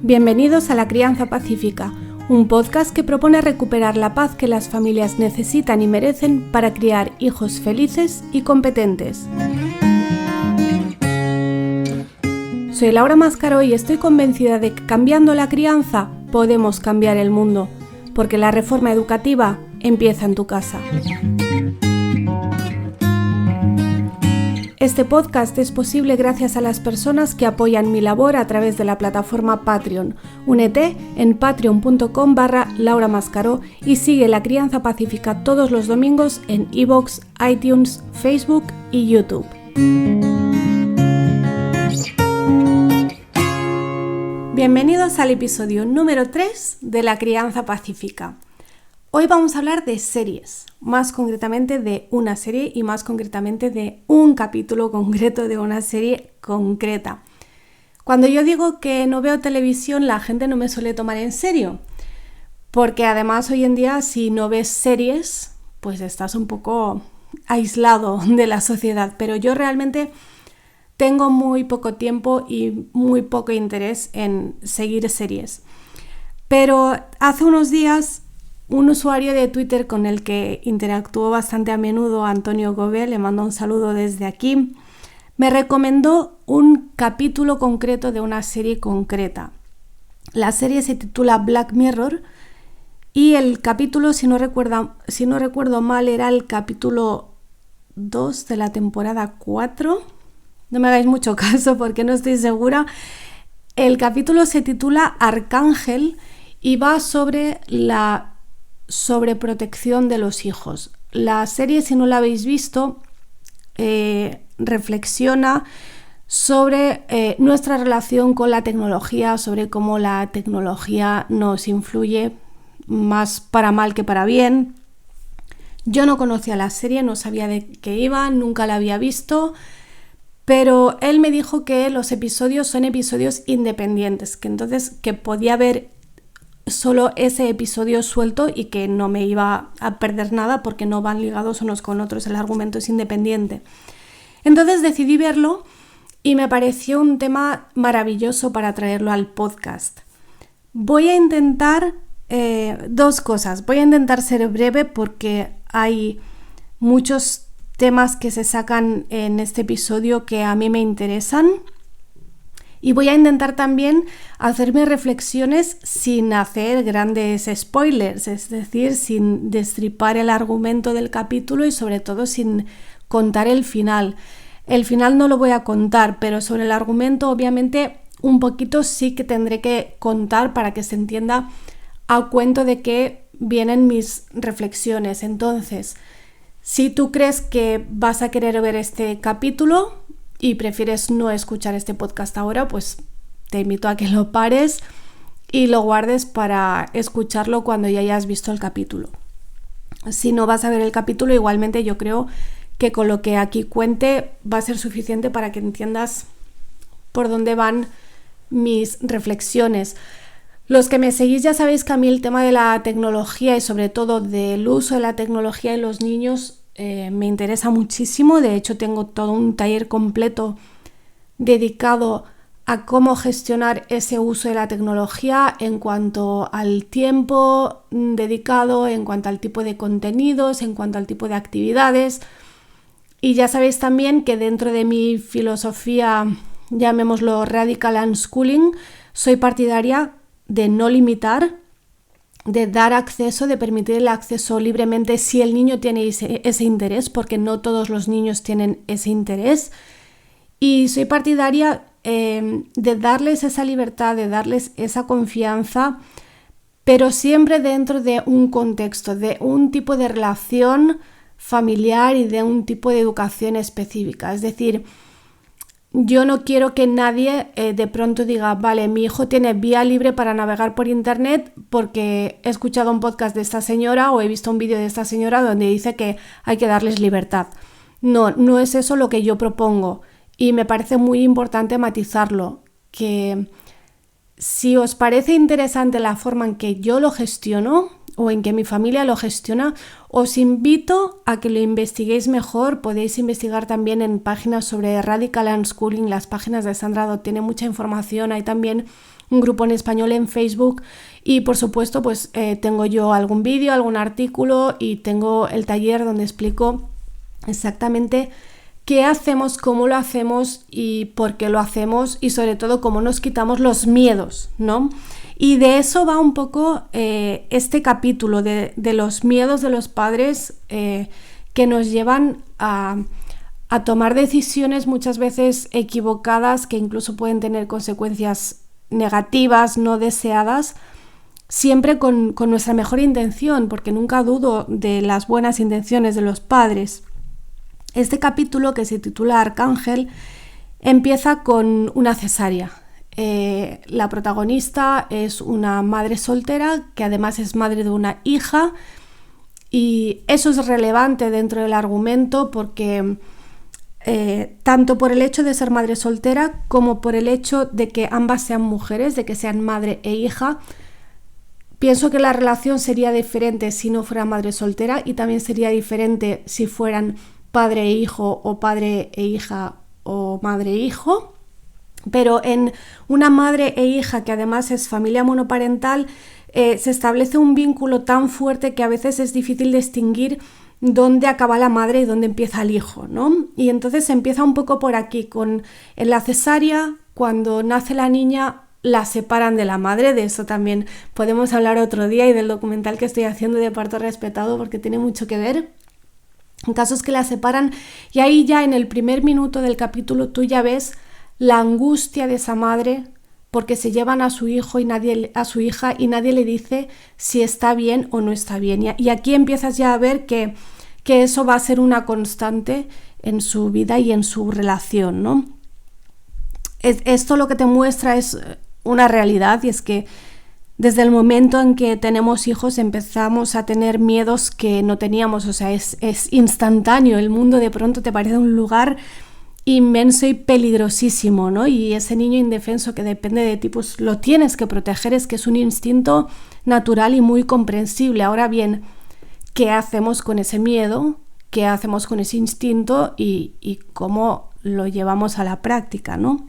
Bienvenidos a La Crianza Pacífica, un podcast que propone recuperar la paz que las familias necesitan y merecen para criar hijos felices y competentes. Soy Laura Mascaró y estoy convencida de que cambiando la crianza podemos cambiar el mundo, porque la reforma educativa empieza en tu casa. Este podcast es posible gracias a las personas que apoyan mi labor a través de la plataforma Patreon. Únete en patreon.com/Laura Mascaró y sigue La Crianza Pacífica todos los domingos en iVoox, iTunes, Facebook y YouTube. Bienvenidos al episodio número 3 de La Crianza Pacífica. Hoy vamos a hablar de series, más concretamente de una serie y más concretamente de un capítulo concreto de una serie concreta. Cuando yo digo que no veo televisión, la gente no me suele tomar en serio, porque además hoy en día si no ves series, pues estás un poco aislado de la sociedad, pero yo realmente tengo muy poco tiempo y muy poco interés en seguir series. Pero hace unos días un usuario de Twitter con el que interactúo bastante a menudo, Antonio Gobel, le mando un saludo desde aquí, me recomendó un capítulo concreto de una serie concreta. La serie se titula Black Mirror y el capítulo, si no recuerdo mal, era el capítulo 2 de la temporada 4. No me hagáis mucho caso porque no estoy segura. El capítulo se titula Arcángel y va sobre la sobreprotección de los hijos. La serie, si no la habéis visto, reflexiona sobre nuestra relación con la tecnología, sobre cómo la tecnología nos influye más para mal que para bien. Yo no conocía la serie, no sabía de qué iba, nunca la había visto, pero él me dijo que los episodios son episodios independientes, que entonces que podía ver solo ese episodio suelto y que no me iba a perder nada porque no van ligados unos con otros, el argumento es independiente. Entonces decidí verlo y me pareció un tema maravilloso para traerlo al podcast. Voy a intentar dos cosas. Voy a intentar ser breve porque hay muchos temas que se sacan en este episodio que a mí me interesan. Y voy a intentar también hacerme reflexiones sin hacer grandes spoilers, es decir, sin destripar el argumento del capítulo y sobre todo sin contar el final. El final no lo voy a contar, pero sobre el argumento obviamente un poquito sí que tendré que contar para que se entienda a cuento de qué vienen mis reflexiones. Entonces, si tú crees que vas a querer ver este capítulo y prefieres no escuchar este podcast ahora, pues te invito a que lo pares y lo guardes para escucharlo cuando ya hayas visto el capítulo. Si no vas a ver el capítulo, igualmente yo creo que con lo que aquí cuente va a ser suficiente para que entiendas por dónde van mis reflexiones. Los que me seguís ya sabéis que a mí el tema de la tecnología y sobre todo del uso de la tecnología en los niños me interesa muchísimo. De hecho, tengo todo un taller completo dedicado a cómo gestionar ese uso de la tecnología en cuanto al tiempo dedicado, en cuanto al tipo de contenidos, en cuanto al tipo de actividades. Y ya sabéis también que dentro de mi filosofía, llamémoslo radical unschooling, soy partidaria de no limitar, de dar acceso, de permitir el acceso libremente si el niño tiene ese interés, porque no todos los niños tienen ese interés. Y soy partidaria de darles esa libertad, de darles esa confianza, pero siempre dentro de un contexto, de un tipo de relación familiar y de un tipo de educación específica. Es decir, yo no quiero que nadie de pronto diga, vale, mi hijo tiene vía libre para navegar por internet porque he escuchado un podcast de esta señora o he visto un vídeo de esta señora donde dice que hay que darles libertad. No es eso lo que yo propongo y me parece muy importante matizarlo, que si os parece interesante la forma en que yo lo gestiono o en que mi familia lo gestiona, os invito a que lo investiguéis mejor. Podéis investigar también en páginas sobre Radical Unschooling, las páginas de Sandra Dot, tiene mucha información. Hay también un grupo en español en Facebook y por supuesto pues tengo yo algún vídeo, algún artículo y tengo el taller donde explico exactamente qué hacemos, cómo lo hacemos y por qué lo hacemos y sobre todo cómo nos quitamos los miedos, ¿no? Y de eso va un poco este capítulo de los miedos de los padres que nos llevan a tomar decisiones muchas veces equivocadas que incluso pueden tener consecuencias negativas, no deseadas, siempre con nuestra mejor intención, porque nunca dudo de las buenas intenciones de los padres. Este capítulo, que se titula Arcángel, empieza con una cesárea. La protagonista es una madre soltera que además es madre de una hija y eso es relevante dentro del argumento porque tanto por el hecho de ser madre soltera como por el hecho de que ambas sean mujeres, de que sean madre e hija, pienso que la relación sería diferente si no fuera madre soltera y también sería diferente si fueran padre e hijo o padre e hija o madre e hijo. Pero en una madre e hija que además es familia monoparental se establece un vínculo tan fuerte que a veces es difícil distinguir dónde acaba la madre y dónde empieza el hijo, ¿no? Y entonces se empieza un poco por aquí, en la cesárea, cuando nace la niña, la separan de la madre. De eso también podemos hablar otro día y del documental que estoy haciendo de parto respetado porque tiene mucho que ver. En casos que la separan y ahí ya en el primer minuto del capítulo tú ya ves la angustia de esa madre porque se llevan a su hijo y a su hija y nadie le dice si está bien o no está bien. Y aquí empiezas ya a ver que eso va a ser una constante en su vida y en su relación, ¿no? Esto lo que te muestra es una realidad y es que desde el momento en que tenemos hijos empezamos a tener miedos que no teníamos, o sea, es instantáneo, el mundo de pronto te parece un lugar inmenso y peligrosísimo, ¿no? Y ese niño indefenso que depende de ti, pues lo tienes que proteger, es que es un instinto natural y muy comprensible. Ahora bien, ¿qué hacemos con ese miedo? ¿Qué hacemos con ese instinto? Y cómo lo llevamos a la práctica, ¿no?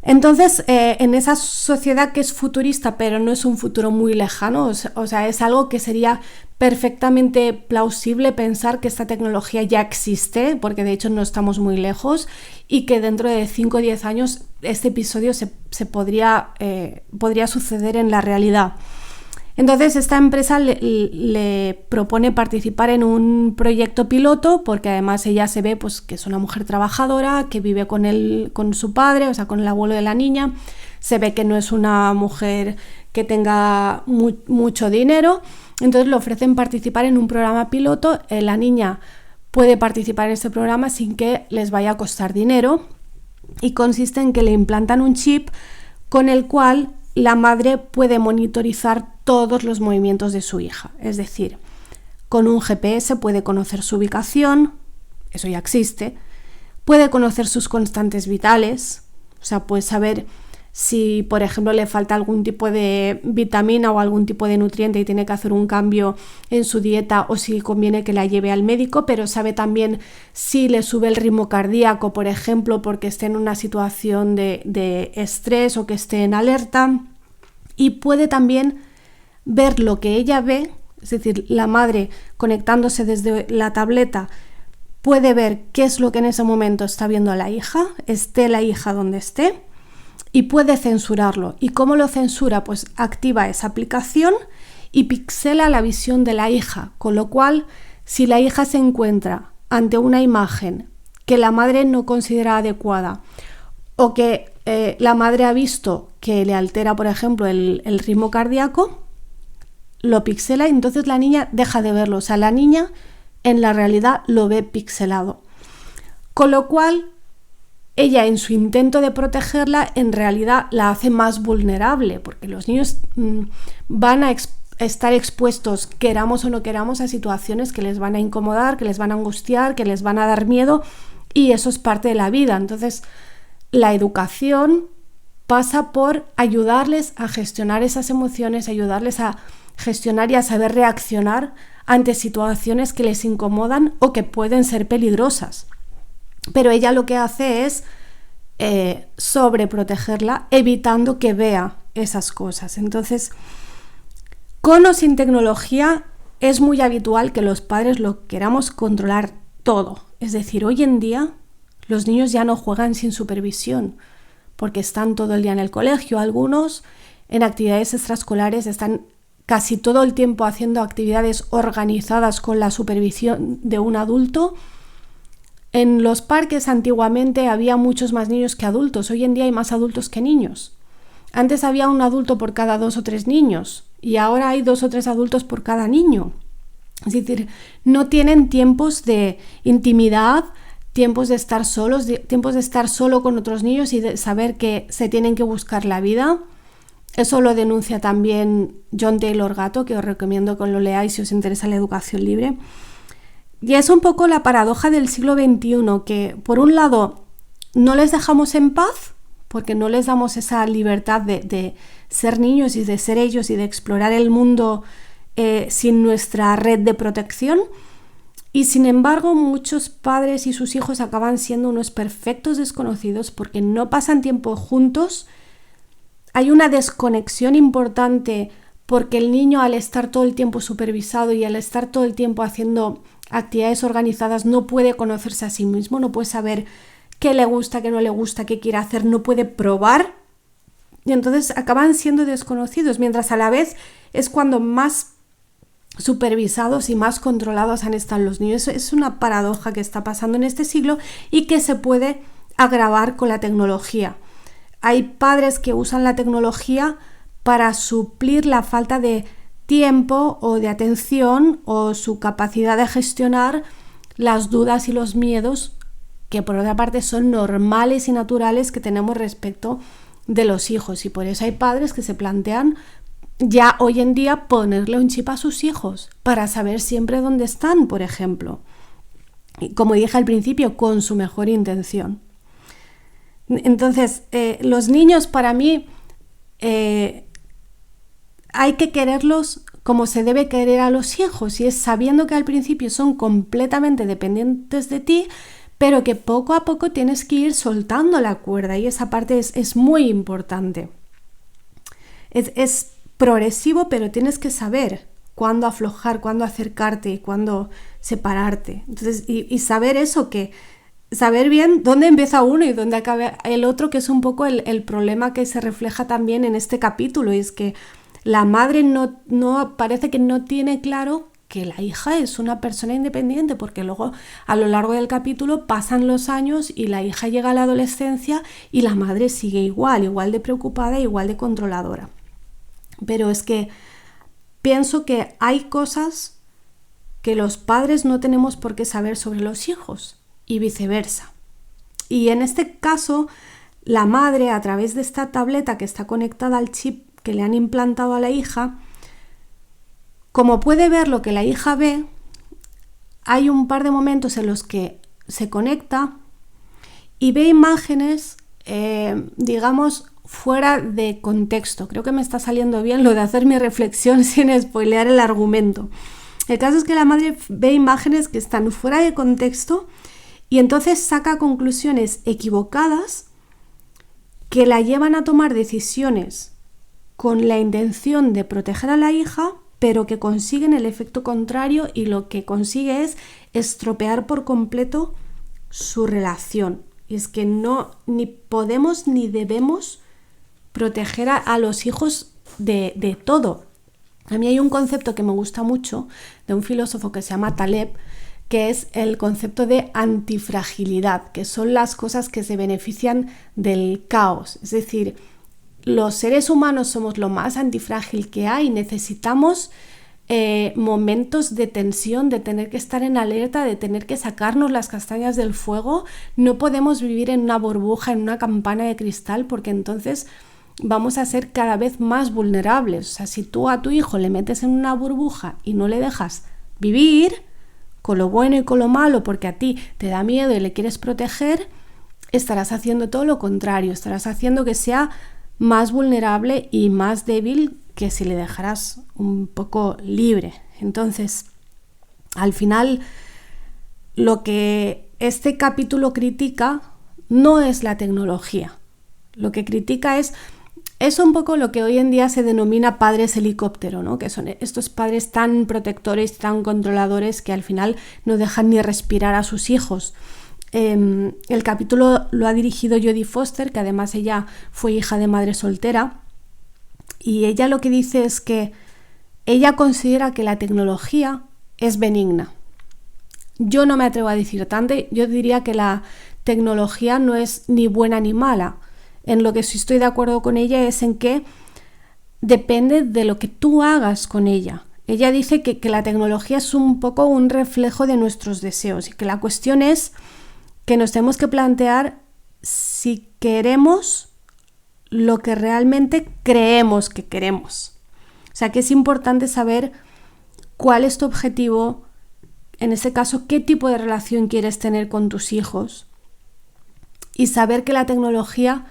Entonces, en esa sociedad que es futurista, pero no es un futuro muy lejano, o sea, es algo que sería perfectamente plausible pensar que esta tecnología ya existe, porque de hecho no estamos muy lejos, y que dentro de 5 o 10 años este episodio podría suceder en la realidad. Entonces esta empresa le propone participar en un proyecto piloto porque además ella se ve pues, que es una mujer trabajadora, que vive con su padre, o sea, con el abuelo de la niña. Se ve que no es una mujer que tenga mucho dinero. Entonces le ofrecen participar en un programa piloto. La niña puede participar en este programa sin que les vaya a costar dinero y consiste en que le implantan un chip con el cual la madre puede monitorizar todos los movimientos de su hija. Es decir, con un GPS puede conocer su ubicación, eso ya existe, puede conocer sus constantes vitales, o sea, puede saber si, por ejemplo, le falta algún tipo de vitamina o algún tipo de nutriente y tiene que hacer un cambio en su dieta o si conviene que la lleve al médico, pero sabe también si le sube el ritmo cardíaco, por ejemplo, porque esté en una situación de estrés o que esté en alerta, y puede también ver lo que ella ve, es decir, la madre conectándose desde la tableta puede ver qué es lo que en ese momento está viendo la hija, esté la hija donde esté, y puede censurarlo. ¿Y cómo lo censura? Pues activa esa aplicación y pixela la visión de la hija, con lo cual, si la hija se encuentra ante una imagen que la madre no considera adecuada o que la madre ha visto que le altera, por ejemplo, el ritmo cardíaco, lo pixela y entonces la niña deja de verlo. O sea, la niña en la realidad lo ve pixelado. Con lo cual, ella en su intento de protegerla, en realidad la hace más vulnerable, porque los niños van a estar expuestos, queramos o no queramos, a situaciones que les van a incomodar, que les van a angustiar, que les van a dar miedo, y eso es parte de la vida. Entonces, la educación pasa por ayudarles a gestionar esas emociones, ayudarles a gestionar y a saber reaccionar ante situaciones que les incomodan o que pueden ser peligrosas. Pero ella lo que hace es sobreprotegerla, evitando que vea esas cosas. Entonces, con o sin tecnología, es muy habitual que los padres lo queramos controlar todo. Es decir, hoy en día los niños ya no juegan sin supervisión, porque están todo el día en el colegio. Algunos en actividades extraescolares están casi todo el tiempo haciendo actividades organizadas con la supervisión de un adulto. En los parques antiguamente había muchos más niños que adultos. Hoy en día hay más adultos que niños. Antes había un adulto por cada 2 o 3 niños y ahora hay 2 o 3 adultos por cada niño. Es decir, no tienen tiempos de intimidad, tiempos de estar solos, tiempos de estar solo con otros niños y de saber que se tienen que buscar la vida. Eso lo denuncia también John Taylor Gatto, que os recomiendo que lo leáis si os interesa la educación libre. Y es un poco la paradoja del siglo XXI, que por un lado no les dejamos en paz, porque no les damos esa libertad de ser niños y de ser ellos y de explorar el mundo sin nuestra red de protección. Y sin embargo, muchos padres y sus hijos acaban siendo unos perfectos desconocidos porque no pasan tiempo juntos. Hay una desconexión importante porque el niño, al estar todo el tiempo supervisado y al estar todo el tiempo haciendo actividades organizadas, no puede conocerse a sí mismo, no puede saber qué le gusta, qué no le gusta, qué quiere hacer, no puede probar. Y entonces acaban siendo desconocidos, mientras a la vez es cuando más supervisados y más controlados han estado los niños. Es una paradoja que está pasando en este siglo y que se puede agravar con la tecnología. Hay padres que usan la tecnología para suplir la falta de tiempo o de atención o su capacidad de gestionar las dudas y los miedos que por otra parte son normales y naturales que tenemos respecto de los hijos, y por eso hay padres que se plantean ya hoy en día ponerle un chip a sus hijos para saber siempre dónde están, por ejemplo. Y como dije al principio, con su mejor intención. Entonces, los niños para mí hay que quererlos como se debe querer a los hijos, y es sabiendo que al principio son completamente dependientes de ti, pero que poco a poco tienes que ir soltando la cuerda, y esa parte es muy importante. Es progresivo, pero tienes que saber cuándo aflojar, cuándo acercarte y cuándo separarte. Entonces, y saber eso, que saber bien dónde empieza uno y dónde acaba el otro, que es un poco el problema que se refleja también en este capítulo, y es que la madre no parece que no tiene claro que la hija es una persona independiente, porque luego a lo largo del capítulo pasan los años y la hija llega a la adolescencia y la madre sigue igual de preocupada, igual de controladora. Pero es que pienso que hay cosas que los padres no tenemos por qué saber sobre los hijos y viceversa. Y en este caso, la madre, a través de esta tableta que está conectada al chip que le han implantado a la hija, como puede ver lo que la hija ve, hay un par de momentos en los que se conecta y ve imágenes, digamos, fuera de contexto. Creo que me está saliendo bien lo de hacer mi reflexión sin spoilear el argumento. El caso es que la madre ve imágenes que están fuera de contexto y entonces saca conclusiones equivocadas que la llevan a tomar decisiones con la intención de proteger a la hija, pero que consiguen el efecto contrario, y lo que consigue es estropear por completo su relación. Y es que no ni podemos ni debemos proteger a los hijos de todo. A mí hay un concepto que me gusta mucho de un filósofo que se llama Taleb, que es el concepto de antifragilidad, que son las cosas que se benefician del caos. Es decir, los seres humanos somos lo más antifrágil que hay. Necesitamos momentos de tensión, de tener que estar en alerta, de tener que sacarnos las castañas del fuego. No podemos vivir en una burbuja, en una campana de cristal, porque entonces vamos a ser cada vez más vulnerables. O sea, si tú a tu hijo le metes en una burbuja y no le dejas vivir, con lo bueno y con lo malo, porque a ti te da miedo y le quieres proteger, estarás haciendo todo lo contrario. Estarás haciendo que sea más vulnerable y más débil que si le dejaras un poco libre. Entonces, al final, lo que este capítulo critica no es la tecnología. Lo que critica es un poco lo que hoy en día se denomina padres helicóptero, ¿no? Que son estos padres tan protectores, tan controladores que al final no dejan ni respirar a sus hijos. El capítulo lo ha dirigido Jodie Foster, que además ella fue hija de madre soltera, y ella lo que dice es que ella considera que la tecnología es benigna. Yo no me atrevo a decir tanto, yo diría que la tecnología no es ni buena ni mala. En lo que sí estoy de acuerdo con ella es en que depende de lo que tú hagas con ella. Ella dice que la tecnología es un poco un reflejo de nuestros deseos y que la cuestión es que nos tenemos que plantear si queremos lo que realmente creemos que queremos. O sea, que es importante saber cuál es tu objetivo, en este caso, qué tipo de relación quieres tener con tus hijos y saber que la tecnología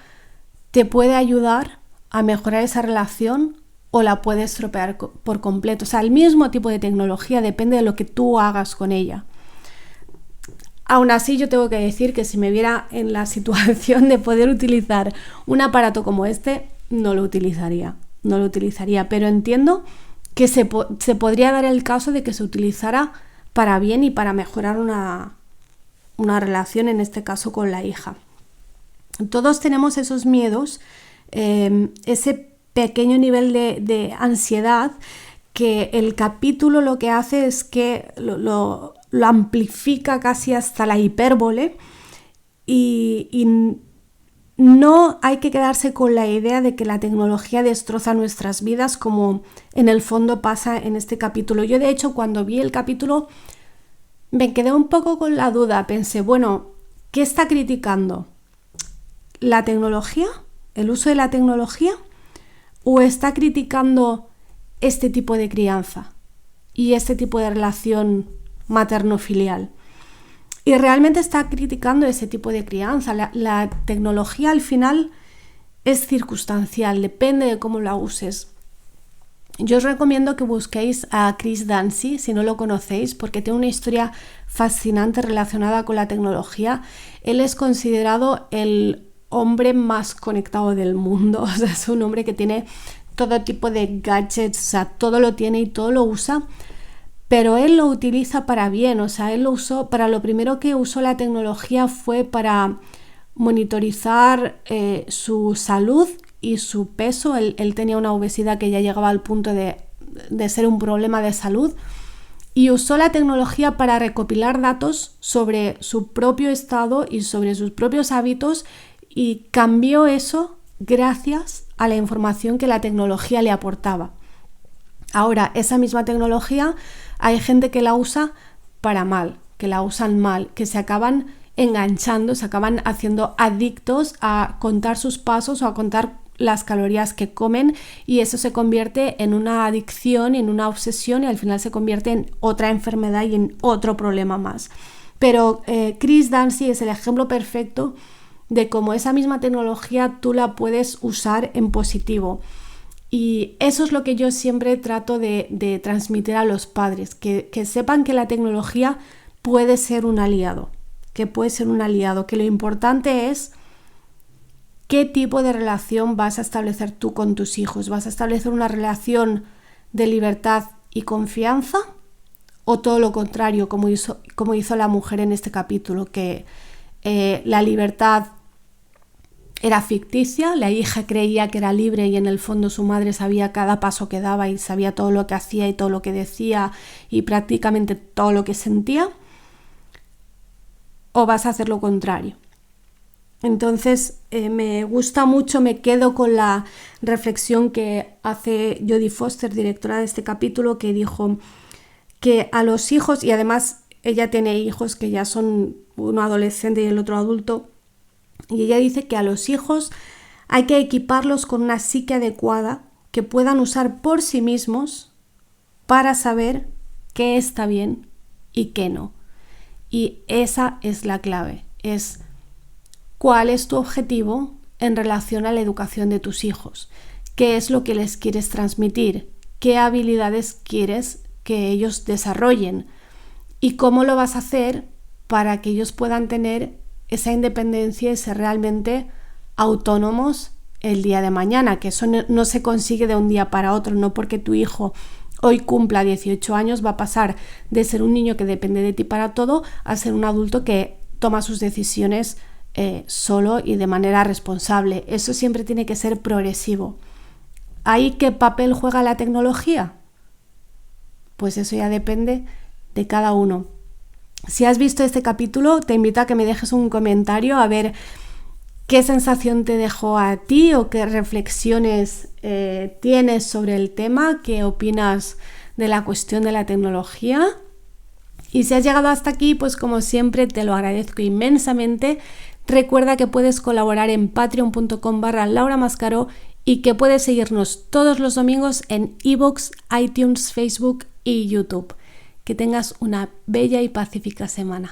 te puede ayudar a mejorar esa relación o la puede estropear por completo. O sea, el mismo tipo de tecnología depende de lo que tú hagas con ella. Aún así, yo tengo que decir que si me viera en la situación de poder utilizar un aparato como este, no lo utilizaría, pero entiendo que se podría dar el caso de que se utilizara para bien y para mejorar una relación, en este caso con la hija. Todos tenemos esos miedos, ese pequeño nivel de ansiedad que el capítulo lo que hace es que lo amplifica casi hasta la hipérbole y no hay que quedarse con la idea de que la tecnología destroza nuestras vidas como en el fondo pasa en este capítulo. Yo de hecho cuando vi el capítulo me quedé un poco con la duda, pensé, bueno, ¿qué está criticando? ¿La tecnología? ¿El uso de la tecnología? ¿O está criticando este tipo de crianza y este tipo de relación materno-filial? Y realmente está criticando ese tipo de crianza. La tecnología al final es circunstancial, depende de cómo la uses. Yo os recomiendo que busquéis a Chris Dancy, si no lo conocéis, porque tiene una historia fascinante relacionada con la tecnología. Él es considerado el hombre más conectado del mundo. O sea, es un hombre que tiene todo tipo de gadgets, o sea, todo lo tiene y todo lo usa, pero él lo utiliza para bien. O sea, él lo usó para lo primero que usó la tecnología fue para monitorizar su salud y su peso. Él tenía una obesidad que ya llegaba al punto de ser un problema de salud y usó la tecnología para recopilar datos sobre su propio estado y sobre sus propios hábitos y cambió eso gracias a la información que la tecnología le aportaba. Ahora, esa misma tecnología hay gente que la usa para mal, que la usan mal, que se acaban enganchando, se acaban haciendo adictos a contar sus pasos o a contar las calorías que comen y eso se convierte en una adicción, en una obsesión y al final se convierte en otra enfermedad y en otro problema más. Pero Chris Dancy es el ejemplo perfecto de cómo esa misma tecnología tú la puedes usar en positivo. Y eso es lo que yo siempre trato de transmitir a los padres, que sepan que la tecnología puede ser un aliado, que lo importante es qué tipo de relación vas a establecer tú con tus hijos. ¿Vas a establecer una relación de libertad y confianza? ¿O todo lo contrario, como hizo la mujer en este capítulo, que la libertad era ficticia, la hija creía que era libre y en el fondo su madre sabía cada paso que daba y sabía todo lo que hacía y todo lo que decía y prácticamente todo lo que sentía? ¿O vas a hacer lo contrario? Entonces me gusta mucho, me quedo con la reflexión que hace Jodie Foster, directora de este capítulo, que dijo que a los hijos, y además ella tiene hijos que ya son uno adolescente y el otro adulto, y ella dice que a los hijos hay que equiparlos con una psique adecuada que puedan usar por sí mismos para saber qué está bien y qué no. Y esa es la clave, es cuál es tu objetivo en relación a la educación de tus hijos, qué es lo que les quieres transmitir, qué habilidades quieres que ellos desarrollen y cómo lo vas a hacer para que ellos puedan tener esa independencia y ser realmente autónomos el día de mañana, que eso no se consigue de un día para otro, no porque tu hijo hoy cumpla 18 años va a pasar de ser un niño que depende de ti para todo a ser un adulto que toma sus decisiones solo y de manera responsable. Eso siempre tiene que ser progresivo. ¿Ahí qué papel juega la tecnología? Pues eso ya depende de cada uno. Si has visto este capítulo, te invito a que me dejes un comentario a ver qué sensación te dejó a ti o qué reflexiones tienes sobre el tema, qué opinas de la cuestión de la tecnología. Y si has llegado hasta aquí, pues como siempre te lo agradezco inmensamente. Recuerda que puedes colaborar en patreon.com/Laura Mascaró y que puedes seguirnos todos los domingos en iVoox, iTunes, Facebook y YouTube. Que tengas una bella y pacífica semana.